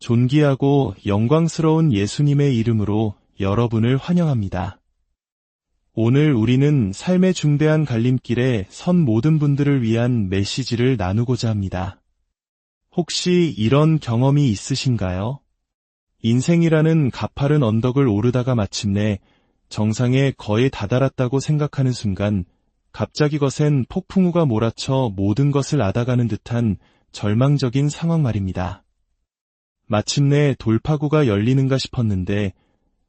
존귀하고 영광스러운 예수님의 이름으로 여러분을 환영합니다. 오늘 우리는 삶의 중대한 갈림길에 선 모든 분들을 위한 메시지를 나누고자 합니다. 혹시 이런 경험이 있으신가요? 인생이라는 가파른 언덕을 오르다가 마침내 정상에 거의 다다랐다고 생각하는 순간 갑자기 거센 폭풍우가 몰아쳐 모든 것을 앗아가는 듯한 절망적인 상황 말입니다. 마침내 돌파구가 열리는가 싶었는데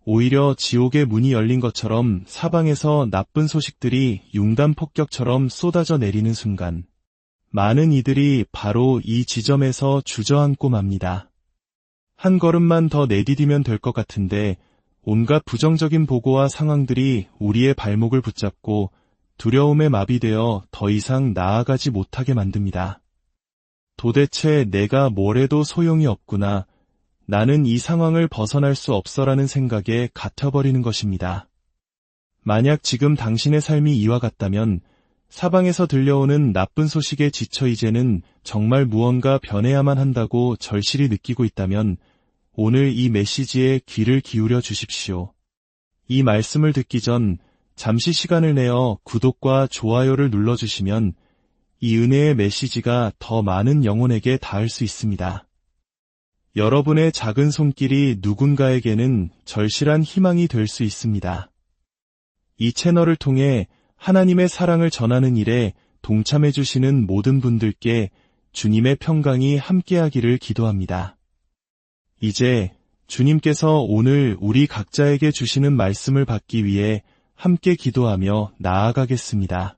오히려 지옥의 문이 열린 것처럼 사방에서 나쁜 소식들이 융단폭격처럼 쏟아져 내리는 순간 많은 이들이 바로 이 지점에서 주저앉고 맙니다. 한 걸음만 더 내디디면 될 것 같은데 온갖 부정적인 보고와 상황들이 우리의 발목을 붙잡고 두려움에 마비되어 더 이상 나아가지 못하게 만듭니다. 도대체 내가 뭘 해도 소용이 없구나. 나는 이 상황을 벗어날 수 없어라는 생각에 갇혀버리는 것입니다. 만약 지금 당신의 삶이 이와 같다면 사방에서 들려오는 나쁜 소식에 지쳐 이제는 정말 무언가 변해야만 한다고 절실히 느끼고 있다면 오늘 이 메시지에 귀를 기울여 주십시오. 이 말씀을 듣기 전 잠시 시간을 내어 구독과 좋아요를 눌러주시면 이 은혜의 메시지가 더 많은 영혼에게 닿을 수 있습니다. 여러분의 작은 손길이 누군가에게는 절실한 희망이 될 수 있습니다. 이 채널을 통해 하나님의 사랑을 전하는 일에 동참해 주시는 모든 분들께 주님의 평강이 함께하기를 기도합니다. 이제 주님께서 오늘 우리 각자에게 주시는 말씀을 받기 위해 함께 기도하며 나아가겠습니다.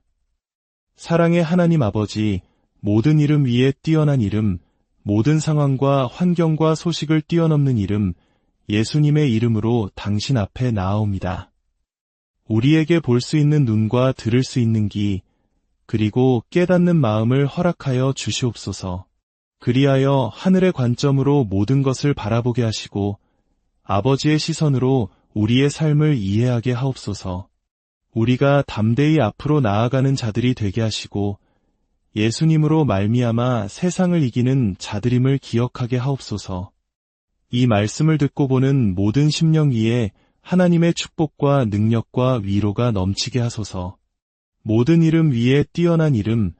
사랑의 하나님 아버지, 모든 이름 위에 뛰어난 이름, 모든 상황과 환경과 소식을 뛰어넘는 이름, 예수님의 이름으로 당신 앞에 나아옵니다. 우리에게 볼 수 있는 눈과 들을 수 있는 귀, 그리고 깨닫는 마음을 허락하여 주시옵소서. 그리하여 하늘의 관점으로 모든 것을 바라보게 하시고 아버지의 시선으로 우리의 삶을 이해하게 하옵소서. 우리가 담대히 앞으로 나아가는 자들이 되게 하시고 예수님으로 말미암아 세상을 이기는 자들임을 기억하게 하옵소서. 이 말씀을 듣고 보는 모든 심령 위에 하나님의 축복과 능력과 위로가 넘치게 하소서. 모든 이름 위에 뛰어난 이름,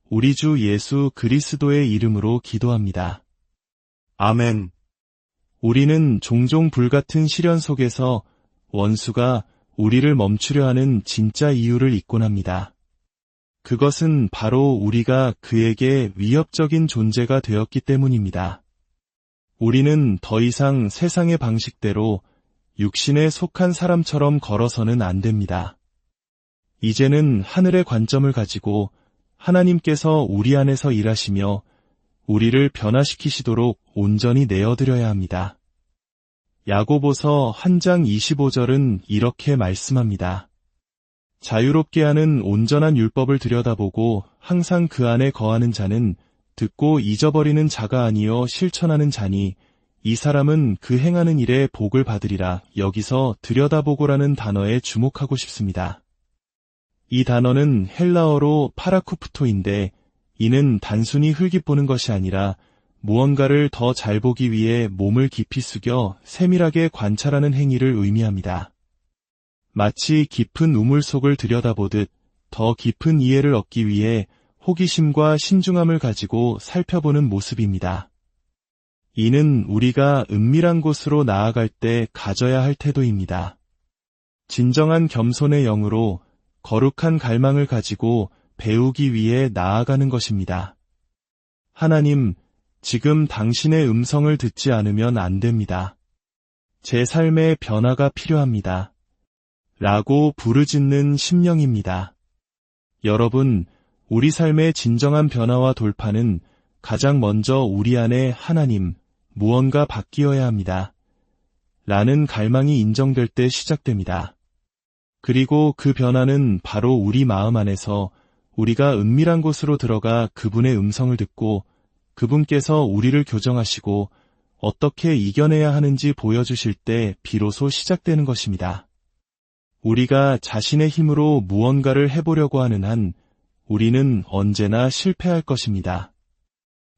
우리 주 예수 그리스도의 이름으로 기도합니다. 아멘. 우리는 종종 불같은 시련 속에서 원수가 우리를 멈추려 하는 진짜 이유를 잊곤 합니다. 그것은 바로 우리가 그에게 위협적인 존재가 되었기 때문입니다. 우리는 더 이상 세상의 방식대로 육신에 속한 사람처럼 걸어서는 안 됩니다. 이제는 하늘의 관점을 가지고 하나님께서 우리 안에서 일하시며 우리를 변화시키시도록 온전히 내어드려야 합니다. 야고보서 1장 25절은 이렇게 말씀합니다. 자유롭게 하는 온전한 율법을 들여다보고 항상 그 안에 거하는 자는 듣고 잊어버리는 자가 아니요 실천하는 자니 이 사람은 그 행하는 일에 복을 받으리라. 여기서 들여다보고라는 단어에 주목하고 싶습니다. 이 단어는 헬라어로 파라쿠프토인데 이는 단순히 흙이 보는 것이 아니라 무언가를 더 잘 보기 위해 몸을 깊이 숙여 세밀하게 관찰하는 행위를 의미합니다. 마치 깊은 우물 속을 들여다보듯 더 깊은 이해를 얻기 위해 호기심과 신중함을 가지고 살펴보는 모습입니다. 이는 우리가 은밀한 곳으로 나아갈 때 가져야 할 태도입니다. 진정한 겸손의 영으로 거룩한 갈망을 가지고 배우기 위해 나아가는 것입니다. 하나님, 지금 당신의 음성을 듣지 않으면 안 됩니다. 제 삶의 변화가 필요합니다. 라고 부르짖는 심령입니다. 여러분, 우리 삶의 진정한 변화와 돌파는 가장 먼저 우리 안에 하나님, 무언가 바뀌어야 합니다. 라는 갈망이 인정될 때 시작됩니다. 그리고 그 변화는 바로 우리 마음 안에서 우리가 은밀한 곳으로 들어가 그분의 음성을 듣고 그분께서 우리를 교정하시고 어떻게 이겨내야 하는지 보여주실 때 비로소 시작되는 것입니다. 우리가 자신의 힘으로 무언가를 해보려고 하는 한 우리는 언제나 실패할 것입니다.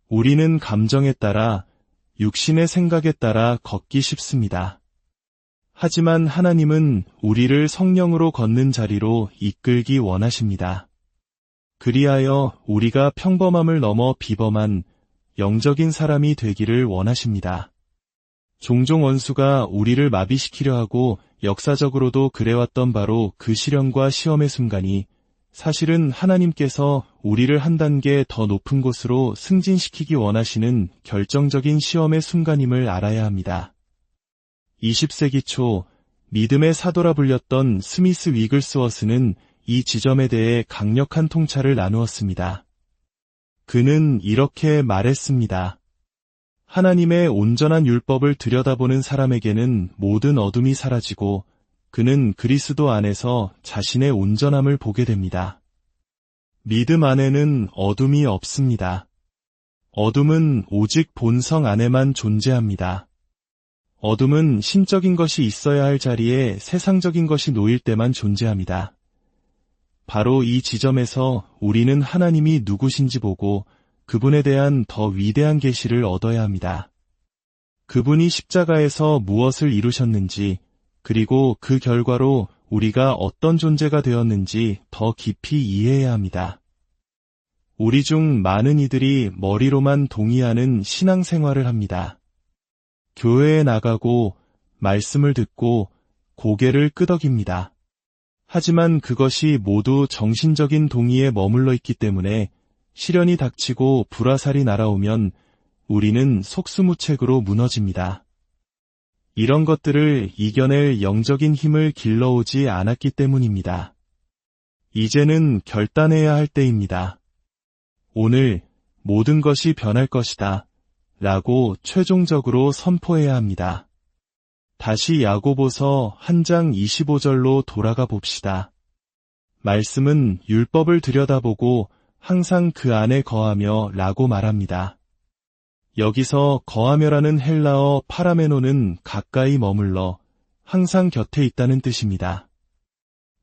우리는 감정에 따라 육신의 생각에 따라 걷기 쉽습니다. 하지만 하나님은 우리를 성령으로 걷는 자리로 이끌기 원하십니다. 그리하여 우리가 평범함을 넘어 비범한 영적인 사람이 되기를 원하십니다. 종종 원수가 우리를 마비시키려 하고 역사적으로도 그래왔던 바로 그 시련과 시험의 순간이 사실은 하나님께서 우리를 한 단계 더 높은 곳으로 승진시키기 원하시는 결정적인 시험의 순간임을 알아야 합니다. 20세기 초 믿음의 사도라 불렸던 스미스 위글스워스는 이 지점에 대해 강력한 통찰을 나누었습니다. 그는 이렇게 말했습니다. 하나님의 온전한 율법을 들여다보는 사람에게는 모든 어둠이 사라지고 그는 그리스도 안에서 자신의 온전함을 보게 됩니다. 믿음 안에는 어둠이 없습니다. 어둠은 오직 본성 안에만 존재합니다. 어둠은 신적인 것이 있어야 할 자리에 세상적인 것이 놓일 때만 존재합니다. 바로 이 지점에서 우리는 하나님이 누구신지 보고 그분에 대한 더 위대한 계시를 얻어야 합니다. 그분이 십자가에서 무엇을 이루셨는지, 그리고 그 결과로 우리가 어떤 존재가 되었는지 더 깊이 이해해야 합니다. 우리 중 많은 이들이 머리로만 동의하는 신앙생활을 합니다. 교회에 나가고 말씀을 듣고 고개를 끄덕입니다. 하지만 그것이 모두 정신적인 동의에 머물러 있기 때문에 시련이 닥치고 불화살이 날아오면 우리는 속수무책으로 무너집니다. 이런 것들을 이겨낼 영적인 힘을 길러오지 않았기 때문입니다. 이제는 결단해야 할 때입니다. 오늘 모든 것이 변할 것이다 라고 최종적으로 선포해야 합니다. 다시 야고보서 1장 25절로 돌아가 봅시다. 말씀은 율법을 들여다보고 항상 그 안에 거하며 라고 말합니다. 여기서 거하며라는 헬라어 파라메노는 가까이 머물러 항상 곁에 있다는 뜻입니다.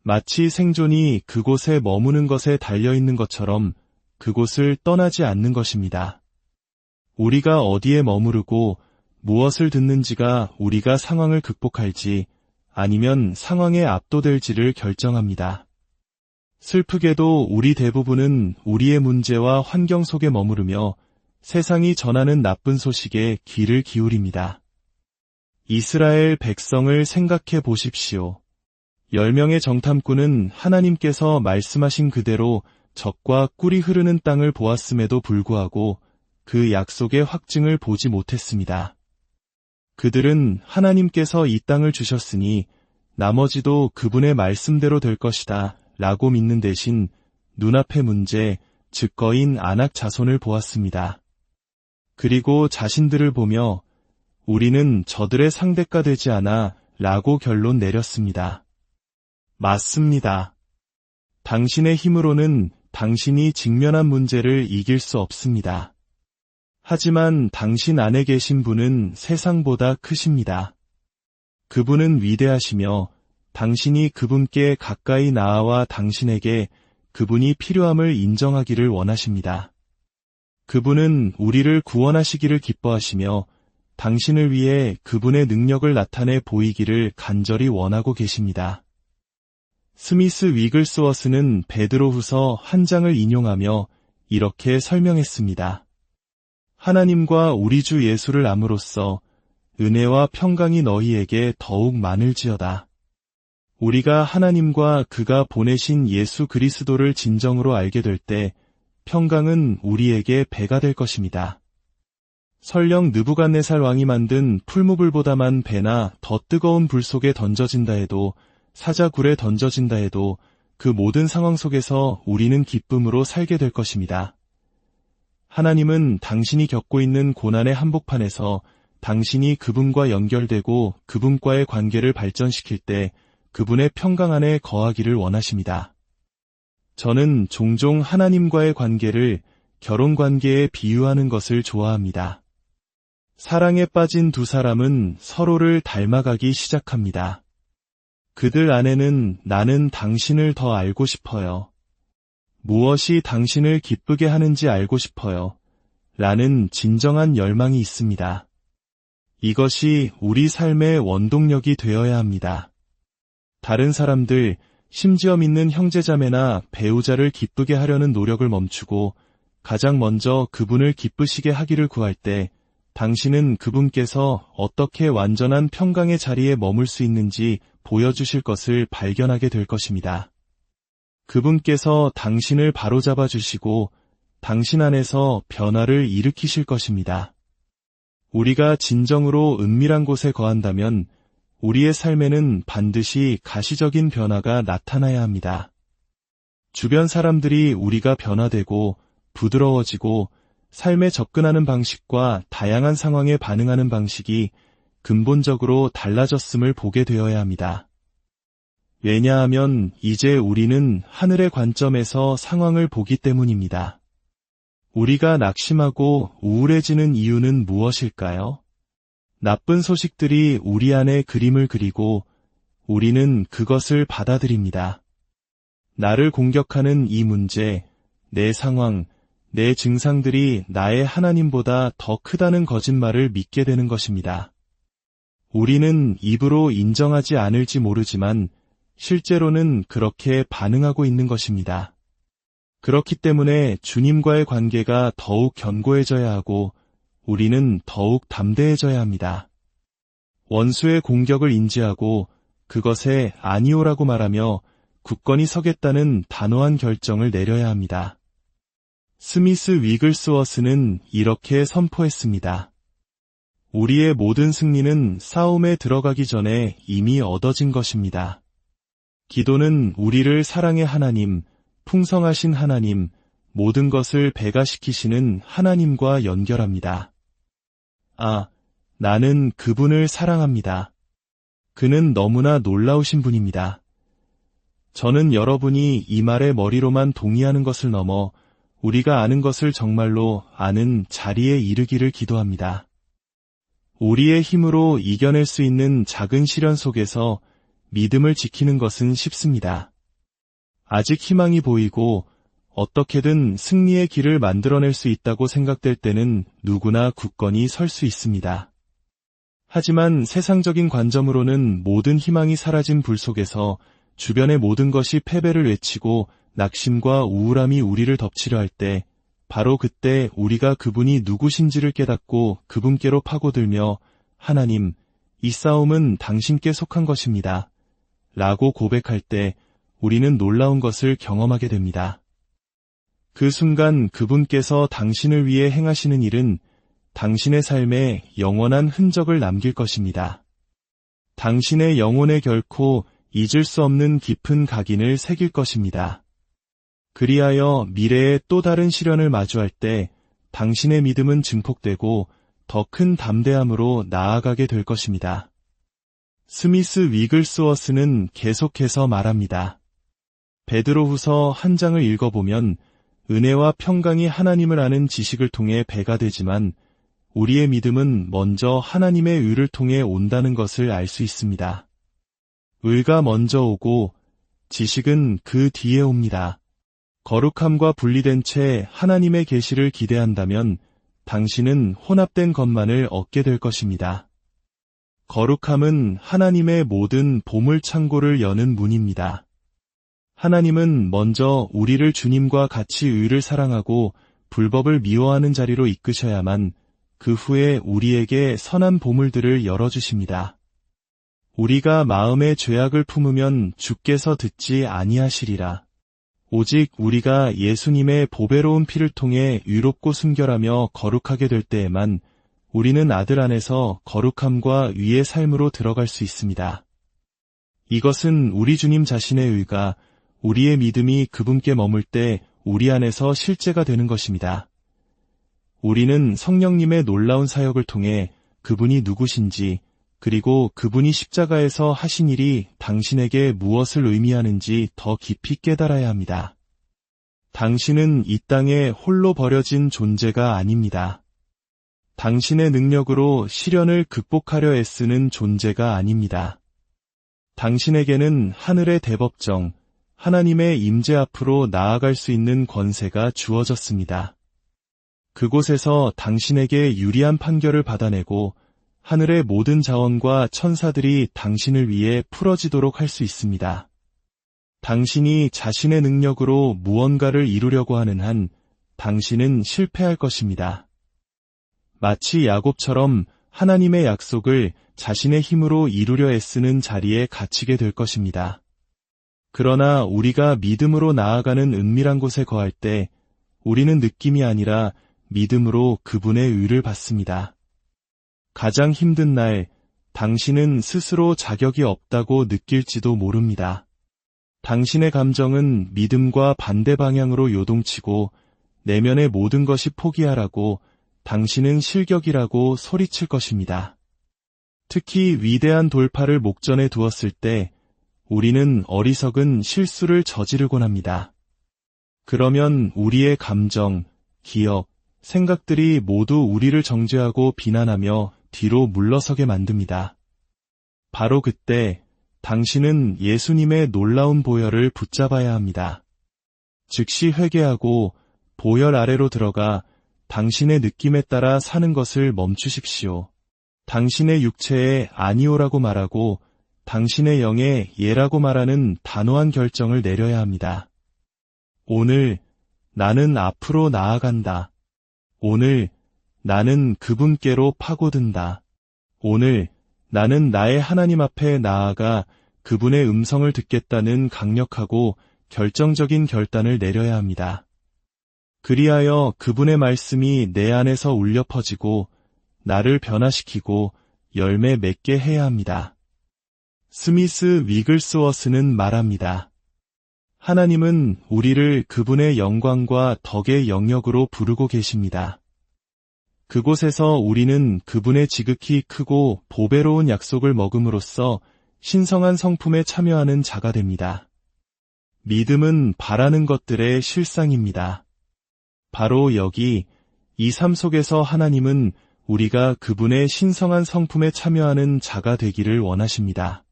마치 생존이 그곳에 머무는 것에 달려있는 것처럼 그곳을 떠나지 않는 것입니다. 우리가 어디에 머무르고 무엇을 듣는지가 우리가 상황을 극복할지 아니면 상황에 압도될지를 결정합니다. 슬프게도 우리 대부분은 우리의 문제와 환경 속에 머무르며 세상이 전하는 나쁜 소식에 귀를 기울입니다. 이스라엘 백성을 생각해 보십시오. 10명의 정탐꾼은 하나님께서 말씀하신 그대로 적과 꿀이 흐르는 땅을 보았음에도 불구하고 그 약속의 확증을 보지 못했습니다. 그들은 하나님께서 이 땅을 주셨으니 나머지도 그분의 말씀대로 될 것이다 라고 믿는 대신 눈앞의 문제, 즉거인 아낙 자손을 보았습니다. 그리고 자신들을 보며 우리는 저들의 상대가 되지 않아 라고 결론 내렸습니다. 맞습니다. 당신의 힘으로는 당신이 직면한 문제를 이길 수 없습니다. 하지만 당신 안에 계신 분은 세상보다 크십니다. 그분은 위대하시며 당신이 그분께 가까이 나아와 당신에게 그분이 필요함을 인정하기를 원하십니다. 그분은 우리를 구원하시기를 기뻐하시며 당신을 위해 그분의 능력을 나타내 보이기를 간절히 원하고 계십니다. 스미스 위글스워스는 베드로후서 1장을 인용하며 이렇게 설명했습니다. 하나님과 우리 주 예수를 암으로써 은혜와 평강이 너희에게 더욱 많을지어다. 우리가 하나님과 그가 보내신 예수 그리스도를 진정으로 알게 될 때 평강은 우리에게 배가 될 것입니다. 설령 느부갓네살 왕이 만든 풀무불보다만 배나 더 뜨거운 불 속에 던져진다 해도 사자굴에 던져진다 해도 그 모든 상황 속에서 우리는 기쁨으로 살게 될 것입니다. 하나님은 당신이 겪고 있는 고난의 한복판에서 당신이 그분과 연결되고 그분과의 관계를 발전시킬 때 그분의 평강 안에 거하기를 원하십니다. 저는 종종 하나님과의 관계를 결혼관계에 비유하는 것을 좋아합니다. 사랑에 빠진 두 사람은 서로를 닮아가기 시작합니다. 그들 안에는 나는 당신을 더 알고 싶어요. 무엇이 당신을 기쁘게 하는지 알고 싶어요. 라는 진정한 열망이 있습니다. 이것이 우리 삶의 원동력이 되어야 합니다. 다른 사람들, 심지어 믿는 형제자매나 배우자를 기쁘게 하려는 노력을 멈추고 가장 먼저 그분을 기쁘시게 하기를 구할 때 당신은 그분께서 어떻게 완전한 평강의 자리에 머물 수 있는지 보여주실 것을 발견하게 될 것입니다. 그분께서 당신을 바로잡아 주시고 당신 안에서 변화를 일으키실 것입니다. 우리가 진정으로 은밀한 곳에 거한다면 우리의 삶에는 반드시 가시적인 변화가 나타나야 합니다. 주변 사람들이 우리가 변화되고 부드러워지고 삶에 접근하는 방식과 다양한 상황에 반응하는 방식이 근본적으로 달라졌음을 보게 되어야 합니다. 왜냐하면 이제 우리는 하늘의 관점에서 상황을 보기 때문입니다. 우리가 낙심하고 우울해지는 이유는 무엇일까요? 나쁜 소식들이 우리 안에 그림을 그리고 우리는 그것을 받아들입니다. 나를 공격하는 이 문제, 내 상황, 내 증상들이 나의 하나님보다 더 크다는 거짓말을 믿게 되는 것입니다. 우리는 입으로 인정하지 않을지 모르지만 실제로는 그렇게 반응하고 있는 것입니다. 그렇기 때문에 주님과의 관계가 더욱 견고해져야 하고 우리는 더욱 담대해져야 합니다. 원수의 공격을 인지하고 그것에 아니오라고 말하며 굳건히 서겠다는 단호한 결정을 내려야 합니다. 스미스 위글스워스는 이렇게 선포했습니다. 우리의 모든 승리는 싸움에 들어가기 전에 이미 얻어진 것입니다. 기도는 우리를 사랑의 하나님, 풍성하신 하나님, 모든 것을 배가시키시는 하나님과 연결합니다. 나는 그분을 사랑합니다. 그는 너무나 놀라우신 분입니다. 저는 여러분이 이 말에 머리로만 동의하는 것을 넘어 우리가 아는 것을 정말로 아는 자리에 이르기를 기도합니다. 우리의 힘으로 이겨낼 수 있는 작은 시련 속에서 믿음을 지키는 것은 쉽습니다. 아직 희망이 보이고 어떻게든 승리의 길을 만들어낼 수 있다고 생각될 때는 누구나 굳건히 설 수 있습니다. 하지만 세상적인 관점으로는 모든 희망이 사라진 불 속에서 주변의 모든 것이 패배를 외치고 낙심과 우울함이 우리를 덮치려 할 때, 바로 그때 우리가 그분이 누구신지를 깨닫고 그분께로 파고들며 하나님, 이 싸움은 당신께 속한 것입니다. 라고 고백할 때 우리는 놀라운 것을 경험하게 됩니다. 그 순간 그분께서 당신을 위해 행하시는 일은 당신의 삶에 영원한 흔적을 남길 것입니다. 당신의 영혼에 결코 잊을 수 없는 깊은 각인을 새길 것입니다. 그리하여 미래의 또 다른 시련을 마주할 때 당신의 믿음은 증폭되고 더 큰 담대함으로 나아가게 될 것입니다. 스미스 위글스워스는 계속해서 말합니다. 베드로후서 한 장을 읽어보면 은혜와 평강이 하나님을 아는 지식을 통해 배가 되지만 우리의 믿음은 먼저 하나님의 의를 통해 온다는 것을 알 수 있습니다. 의가 먼저 오고 지식은 그 뒤에 옵니다. 거룩함과 분리된 채 하나님의 계시를 기대한다면 당신은 혼합된 것만을 얻게 될 것입니다. 거룩함은 하나님의 모든 보물 창고를 여는 문입니다. 하나님은 먼저 우리를 주님과 같이 의를 사랑하고 불법을 미워하는 자리로 이끄셔야만 그 후에 우리에게 선한 보물들을 열어주십니다. 우리가 마음의 죄악을 품으면 주께서 듣지 아니하시리라. 오직 우리가 예수님의 보배로운 피를 통해 의롭고 순결하며 거룩하게 될 때에만 우리는 아들 안에서 거룩함과 의의 삶으로 들어갈 수 있습니다. 이것은 우리 주님 자신의 의가 우리의 믿음이 그분께 머물 때 우리 안에서 실제가 되는 것입니다. 우리는 성령님의 놀라운 사역을 통해 그분이 누구신지 그리고 그분이 십자가에서 하신 일이 당신에게 무엇을 의미하는지 더 깊이 깨달아야 합니다. 당신은 이 땅에 홀로 버려진 존재가 아닙니다. 당신의 능력으로 시련을 극복하려 애쓰는 존재가 아닙니다. 당신에게는 하늘의 대법정, 하나님의 임재 앞으로 나아갈 수 있는 권세가 주어졌습니다. 그곳에서 당신에게 유리한 판결을 받아내고 하늘의 모든 자원과 천사들이 당신을 위해 풀어지도록 할 수 있습니다. 당신이 자신의 능력으로 무언가를 이루려고 하는 한 당신은 실패할 것입니다. 마치 야곱처럼 하나님의 약속을 자신의 힘으로 이루려 애쓰는 자리에 갇히게 될 것입니다. 그러나 우리가 믿음으로 나아가는 은밀한 곳에 거할 때 우리는 느낌이 아니라 믿음으로 그분의 의를 받습니다. 가장 힘든 날, 당신은 스스로 자격이 없다고 느낄지도 모릅니다. 당신의 감정은 믿음과 반대 방향으로 요동치고 내면의 모든 것이 포기하라고 당신은 실격이라고 소리칠 것입니다. 특히 위대한 돌파를 목전에 두었을 때 우리는 어리석은 실수를 저지르곤 합니다. 그러면 우리의 감정, 기억, 생각들이 모두 우리를 정죄하고 비난하며 뒤로 물러서게 만듭니다. 바로 그때 당신은 예수님의 놀라운 보혈을 붙잡아야 합니다. 즉시 회개하고 보혈 아래로 들어가 당신의 느낌에 따라 사는 것을 멈추십시오. 당신의 육체에 아니오라고 말하고 당신의 영에 예라고 말하는 단호한 결정을 내려야 합니다. 오늘 나는 앞으로 나아간다. 오늘 나는 그분께로 파고든다. 오늘 나는 나의 하나님 앞에 나아가 그분의 음성을 듣겠다는 강력하고 결정적인 결단을 내려야 합니다. 그리하여 그분의 말씀이 내 안에서 울려 퍼지고 나를 변화시키고 열매 맺게 해야 합니다. 스미스 위글스워스는 말합니다. 하나님은 우리를 그분의 영광과 덕의 영역으로 부르고 계십니다. 그곳에서 우리는 그분의 지극히 크고 보배로운 약속을 먹음으로써 신성한 성품에 참여하는 자가 됩니다. 믿음은 바라는 것들의 실상입니다. 바로 여기 이 삶 속에서 하나님은 우리가 그분의 신성한 성품에 참여하는 자가 되기를 원하십니다.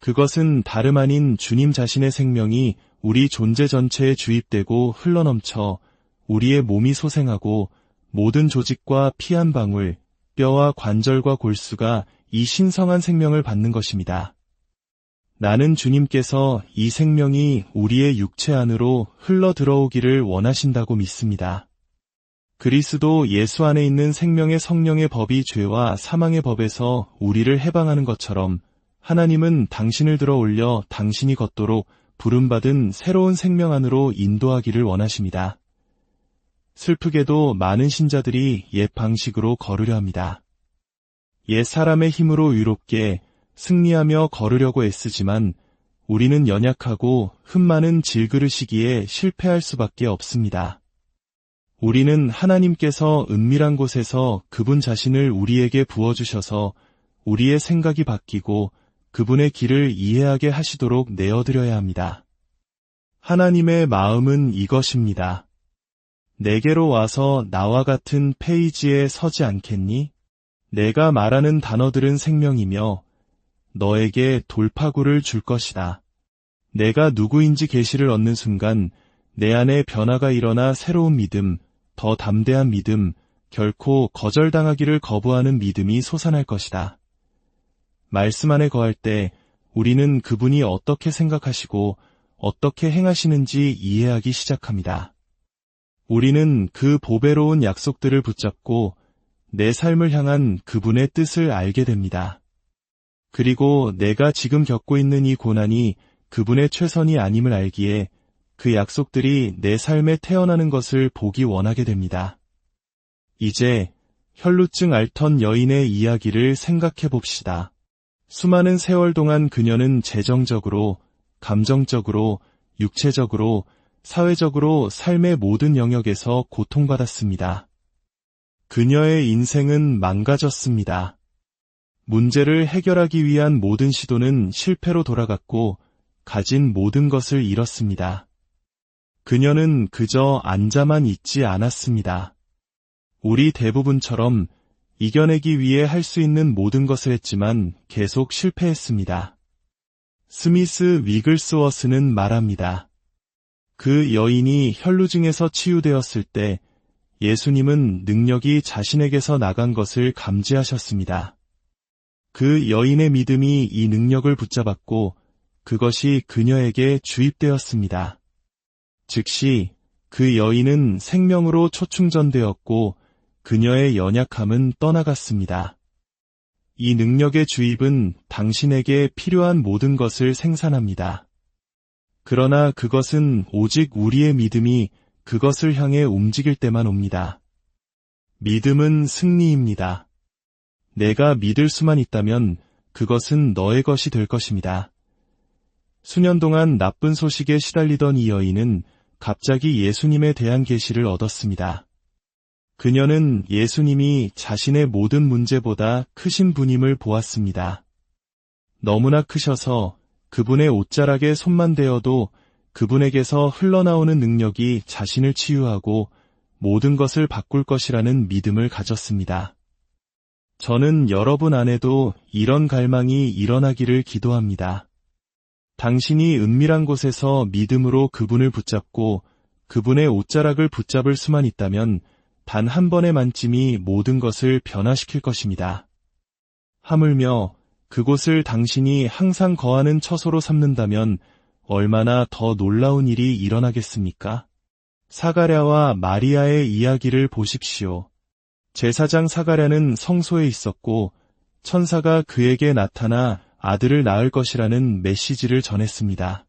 그것은 다름 아닌 주님 자신의 생명이 우리 존재 전체에 주입되고 흘러넘쳐 우리의 몸이 소생하고 모든 조직과 피 한 방울, 뼈와 관절과 골수가 이 신성한 생명을 받는 것입니다. 나는 주님께서 이 생명이 우리의 육체 안으로 흘러 들어오기를 원하신다고 믿습니다. 그리스도 예수 안에 있는 생명의 성령의 법이 죄와 사망의 법에서 우리를 해방하는 것처럼 하나님은 당신을 들어 올려 당신이 걷도록 부름받은 새로운 생명 안으로 인도하기를 원하십니다. 슬프게도 많은 신자들이 옛 방식으로 걸으려 합니다. 옛 사람의 힘으로 의롭게 승리하며 걸으려고 애쓰지만 우리는 연약하고 흠 많은 질그릇이기에 실패할 수밖에 없습니다. 우리는 하나님께서 은밀한 곳에서 그분 자신을 우리에게 부어주셔서 우리의 생각이 바뀌고 그분의 길을 이해하게 하시도록 내어드려야 합니다. 하나님의 마음은 이것입니다. 내게로 와서 나와 같은 페이지에 서지 않겠니? 내가 말하는 단어들은 생명이며 너에게 돌파구를 줄 것이다. 내가 누구인지 계시를 얻는 순간 내 안에 변화가 일어나 새로운 믿음, 더 담대한 믿음, 결코 거절당하기를 거부하는 믿음이 솟아날 것이다. 말씀 안에 거할 때 우리는 그분이 어떻게 생각하시고 어떻게 행하시는지 이해하기 시작합니다. 우리는 그 보배로운 약속들을 붙잡고 내 삶을 향한 그분의 뜻을 알게 됩니다. 그리고 내가 지금 겪고 있는 이 고난이 그분의 최선이 아님을 알기에 그 약속들이 내 삶에 태어나는 것을 보기 원하게 됩니다. 이제 혈루증 앓던 여인의 이야기를 생각해 봅시다. 수많은 세월 동안 그녀는 재정적으로, 감정적으로, 육체적으로, 사회적으로 삶의 모든 영역에서 고통받았습니다. 그녀의 인생은 망가졌습니다. 문제를 해결하기 위한 모든 시도는 실패로 돌아갔고 가진 모든 것을 잃었습니다. 그녀는 그저 앉아만 있지 않았습니다. 우리 대부분처럼 이겨내기 위해 할 수 있는 모든 것을 했지만 계속 실패했습니다. 스미스 위글스워스는 말합니다. 그 여인이 혈루증에서 치유되었을 때 예수님은 능력이 자신에게서 나간 것을 감지하셨습니다. 그 여인의 믿음이 이 능력을 붙잡았고 그것이 그녀에게 주입되었습니다. 즉시 그 여인은 생명으로 초충전되었고 그녀의 연약함은 떠나갔습니다. 이 능력의 주입은 당신에게 필요한 모든 것을 생산합니다. 그러나 그것은 오직 우리의 믿음이 그것을 향해 움직일 때만 옵니다. 믿음은 승리입니다. 내가 믿을 수만 있다면 그것은 너의 것이 될 것입니다. 수년 동안 나쁜 소식에 시달리던 이 여인은 갑자기 예수님에 대한 계시를 얻었습니다. 그녀는 예수님이 자신의 모든 문제보다 크신 분임을 보았습니다. 너무나 크셔서 그분의 옷자락에 손만 대어도 그분에게서 흘러나오는 능력이 자신을 치유하고 모든 것을 바꿀 것이라는 믿음을 가졌습니다. 저는 여러분 안에도 이런 갈망이 일어나기를 기도합니다. 당신이 은밀한 곳에서 믿음으로 그분을 붙잡고 그분의 옷자락을 붙잡을 수만 있다면 단 한 번의 만짐이 모든 것을 변화시킬 것입니다. 하물며 그곳을 당신이 항상 거하는 처소로 삼는다면 얼마나 더 놀라운 일이 일어나겠습니까? 사가랴와 마리아의 이야기를 보십시오. 제사장 사가랴는 성소에 있었고 천사가 그에게 나타나 아들을 낳을 것이라는 메시지를 전했습니다.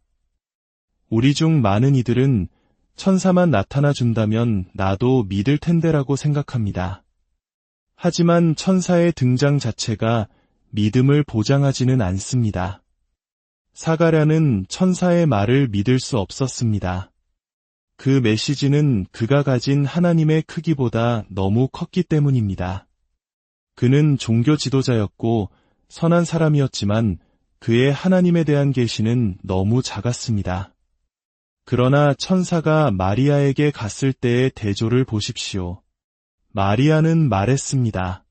우리 중 많은 이들은 천사만 나타나 준다면 나도 믿을 텐데라고 생각합니다. 하지만 천사의 등장 자체가 믿음을 보장하지는 않습니다. 사가랴는 천사의 말을 믿을 수 없었습니다. 그 메시지는 그가 가진 하나님의 크기보다 너무 컸기 때문입니다. 그는 종교 지도자였고 선한 사람이었지만 그의 하나님에 대한 계시는 너무 작았습니다. 그러나 천사가 마리아에게 갔을 때의 대조를 보십시오. 마리아는 말했습니다.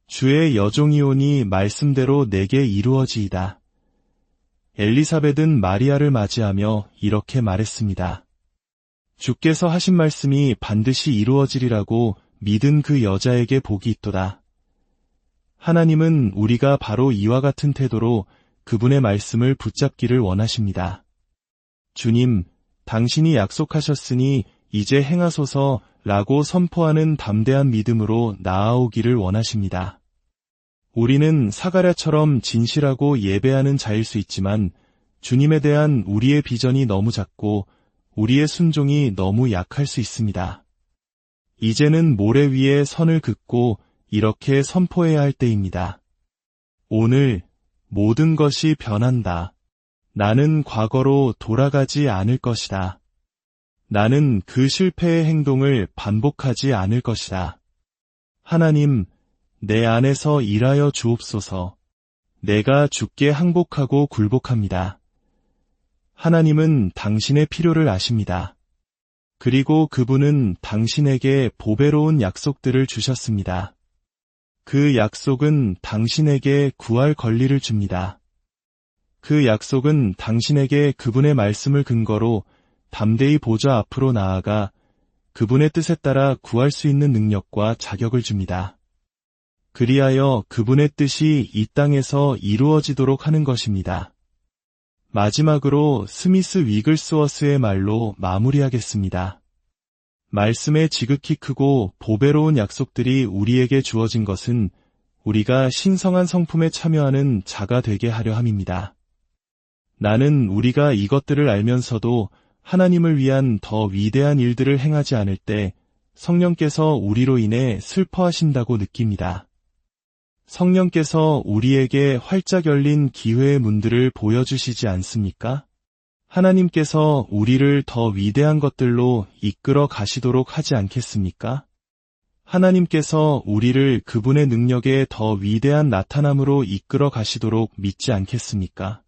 주의 여종이오니 말씀대로 내게 이루어지이다. 엘리사벳은 마리아를 맞이하며 이렇게 말했습니다. 주께서 하신 말씀이 반드시 이루어지리라고 믿은 그 여자에게 복이 있도다. 하나님은 우리가 바로 이와 같은 태도로 그분의 말씀을 붙잡기를 원하십니다. 주님, 당신이 약속하셨으니 이제 행하소서 라고 선포하는 담대한 믿음으로 나아오기를 원하십니다. 우리는 사가랴처럼 진실하고 예배하는 자일 수 있지만 주님에 대한 우리의 비전이 너무 작고 우리의 순종이 너무 약할 수 있습니다. 이제는 모래 위에 선을 긋고 이렇게 선포해야 할 때입니다. 오늘 모든 것이 변한다. 나는 과거로 돌아가지 않을 것이다. 나는 그 실패의 행동을 반복하지 않을 것이다. 하나님, 내 안에서 일하여 주옵소서. 내가 주께 항복하고 굴복합니다. 하나님은 당신의 필요를 아십니다. 그리고 그분은 당신에게 보배로운 약속들을 주셨습니다. 그 약속은 당신에게 구할 권리를 줍니다. 그 약속은 당신에게 그분의 말씀을 근거로 담대히 보좌 앞으로 나아가 그분의 뜻에 따라 구할 수 있는 능력과 자격을 줍니다. 그리하여 그분의 뜻이 이 땅에서 이루어지도록 하는 것입니다. 마지막으로 스미스 위글스워스의 말로 마무리하겠습니다. 말씀의 지극히 크고 보배로운 약속들이 우리에게 주어진 것은 우리가 신성한 성품에 참여하는 자가 되게 하려 함입니다. 나는 우리가 이것들을 알면서도 하나님을 위한 더 위대한 일들을 행하지 않을 때 성령께서 우리로 인해 슬퍼하신다고 느낍니다. 성령께서 우리에게 활짝 열린 기회의 문들을 보여주시지 않습니까? 하나님께서 우리를 더 위대한 것들로 이끌어 가시도록 하지 않겠습니까? 하나님께서 우리를 그분의 능력의 더 위대한 나타남으로 이끌어 가시도록 믿지 않겠습니까?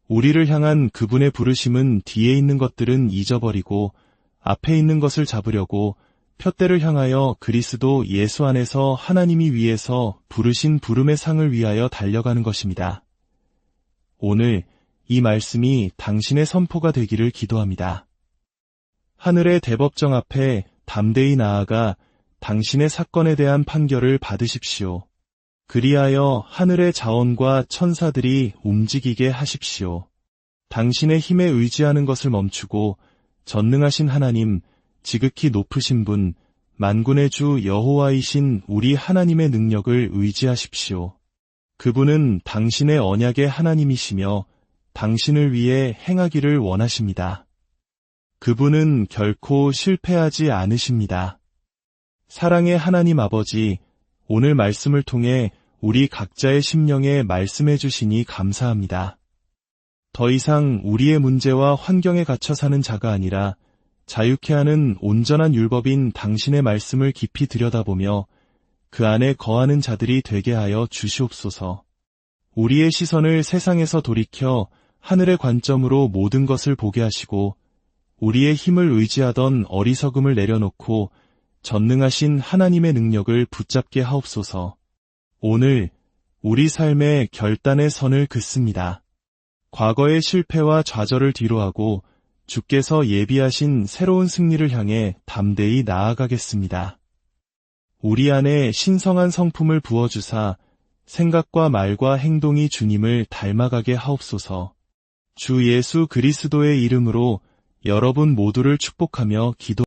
우리를 향한 그분의 부르심은 뒤에 있는 것들은 잊어버리고 앞에 있는 것을 잡으려고 푯대를 향하여 그리스도 예수 안에서 하나님이 위에서 부르신 부름의 상을 위하여 달려가는 것입니다. 오늘 이 말씀이 당신의 선포가 되기를 기도합니다. 하늘의 대법정 앞에 담대히 나아가 당신의 사건에 대한 판결을 받으십시오. 그리하여 하늘의 자원과 천사들이 움직이게 하십시오. 당신의 힘에 의지하는 것을 멈추고 전능하신 하나님, 지극히 높으신 분, 만군의 주 여호와이신 우리 하나님의 능력을 의지하십시오. 그분은 당신의 언약의 하나님이시며 당신을 위해 행하기를 원하십니다. 그분은 결코 실패하지 않으십니다. 사랑의 하나님 아버지, 오늘 말씀을 통해 우리 각자의 심령에 말씀해 주시니 감사합니다. 더 이상 우리의 문제와 환경에 갇혀 사는 자가 아니라 자유케 하는 온전한 율법인 당신의 말씀을 깊이 들여다보며 그 안에 거하는 자들이 되게 하여 주시옵소서. 우리의 시선을 세상에서 돌이켜 하늘의 관점으로 모든 것을 보게 하시고 우리의 힘을 의지하던 어리석음을 내려놓고 전능하신 하나님의 능력을 붙잡게 하옵소서. 오늘 우리 삶의 결단의 선을 긋습니다. 과거의 실패와 좌절을 뒤로하고 주께서 예비하신 새로운 승리를 향해 담대히 나아가겠습니다. 우리 안에 신성한 성품을 부어주사 생각과 말과 행동이 주님을 닮아가게 하옵소서. 주 예수 그리스도의 이름으로 여러분 모두를 축복하며 기도